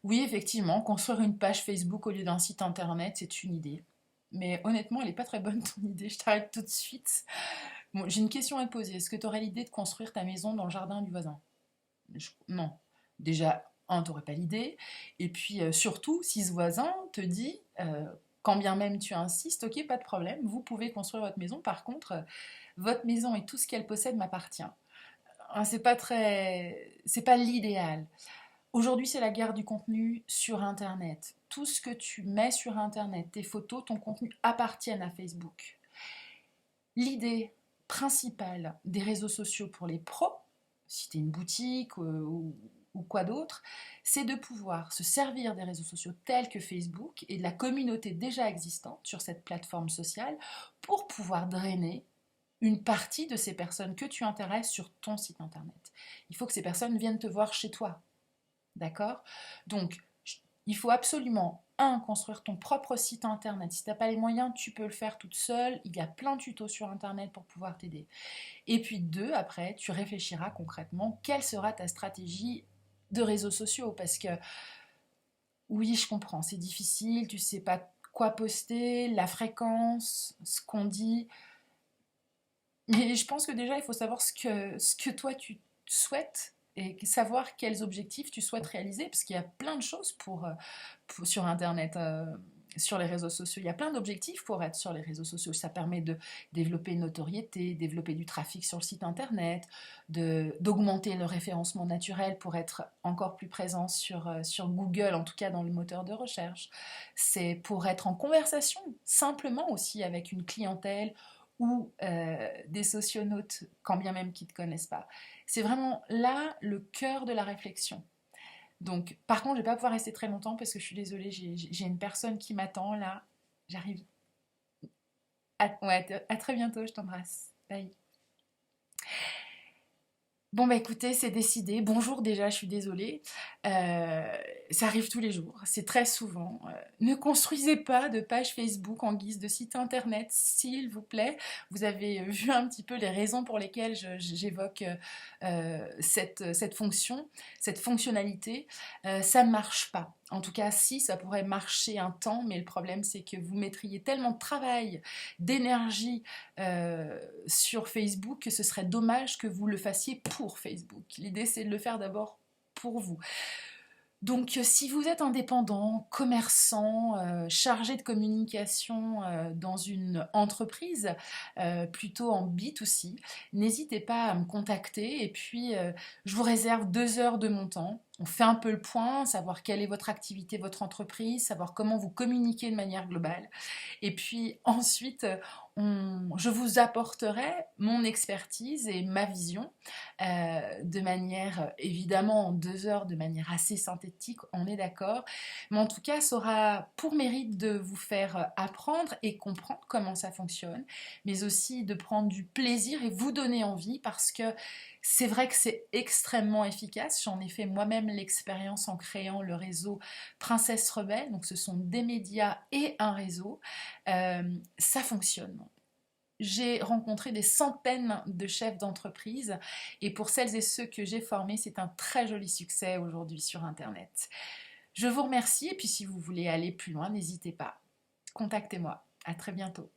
Oui, effectivement, construire une page Facebook au lieu d'un site internet, c'est une idée. Mais honnêtement, elle n'est pas très bonne ton idée, je t'arrête tout de suite. Bon, j'ai une question à te poser. Est-ce que tu aurais l'idée de construire ta maison dans le jardin du voisin? Non. Déjà, un, t'aurais pas l'idée. Et puis, surtout, si ce voisin te dit, quand bien même tu insistes, ok, pas de problème, vous pouvez construire votre maison. Par contre, votre maison et tout ce qu'elle possède m'appartient. Hein, c'est pas l'idéal. Aujourd'hui, c'est la guerre du contenu sur Internet. Tout ce que tu mets sur Internet, tes photos, ton contenu appartiennent à Facebook. L'idée principale des réseaux sociaux pour les pros, si tu es une boutique ou quoi d'autre, c'est de pouvoir se servir des réseaux sociaux tels que Facebook et de la communauté déjà existante sur cette plateforme sociale pour pouvoir drainer une partie de ces personnes que tu intéresses sur ton site internet. Il faut que ces personnes viennent te voir chez toi. D'accord? Donc, il faut absolument, un, construire ton propre site internet. Si tu n'as pas les moyens, tu peux le faire toute seule. Il y a plein de tutos sur internet pour pouvoir t'aider. Et puis deux, après, tu réfléchiras concrètement quelle sera ta stratégie de réseaux sociaux. Parce que oui, je comprends, c'est difficile, tu sais pas quoi poster, la fréquence, ce qu'on dit. Mais je pense que déjà, il faut savoir ce que toi tu souhaites et savoir quels objectifs tu souhaites réaliser, parce qu'il y a plein de choses sur Internet, sur les réseaux sociaux. Il y a plein d'objectifs pour être sur les réseaux sociaux. Ça permet de développer une notoriété, développer du trafic sur le site Internet, d'augmenter le référencement naturel pour être encore plus présent sur Google, en tout cas dans le moteur de recherche. C'est pour être en conversation, simplement aussi avec une clientèle ou des socionautes, quand bien même qu'ils ne te connaissent pas. C'est vraiment là le cœur de la réflexion. Donc, par contre, je ne vais pas pouvoir rester très longtemps parce que je suis désolée, j'ai une personne qui m'attend là. J'arrive. Ouais, à très bientôt, je t'embrasse. Bye. Bon bah écoutez, c'est décidé. Bonjour déjà, je suis désolée. Euh, Ça arrive tous les jours, c'est très souvent. Ne construisez pas de page Facebook en guise de site internet, s'il vous plaît. Vous avez vu un petit peu les raisons pour lesquelles j'évoque cette fonction, cette fonctionnalité. Ça ne marche pas. En tout cas, si, ça pourrait marcher un temps, mais le problème c'est que vous mettriez tellement de travail, d'énergie sur Facebook que ce serait dommage que vous le fassiez pour Facebook. L'idée, c'est de le faire d'abord pour vous. Donc, si vous êtes indépendant, commerçant, chargé de communication dans une entreprise, plutôt en B2C, n'hésitez pas à me contacter et puis je vous réserve 2 heures de mon temps. On fait un peu le point, savoir quelle est votre activité, votre entreprise, savoir comment vous communiquez de manière globale. Et puis ensuite, je vous apporterai mon expertise et ma vision de manière, évidemment, en 2 heures, de manière assez synthétique, on est d'accord. Mais en tout cas, ça aura pour mérite de vous faire apprendre et comprendre comment ça fonctionne, mais aussi de prendre du plaisir et vous donner envie parce que c'est vrai que c'est extrêmement efficace. J'en ai fait moi-même l'expérience en créant le réseau Princesse Rebelle. Donc ce sont des médias et un réseau. Ça fonctionne. J'ai rencontré des centaines de chefs d'entreprise et pour celles et ceux que j'ai formés, c'est un très joli succès aujourd'hui sur Internet. Je vous remercie et puis si vous voulez aller plus loin, n'hésitez pas. Contactez-moi. À très bientôt.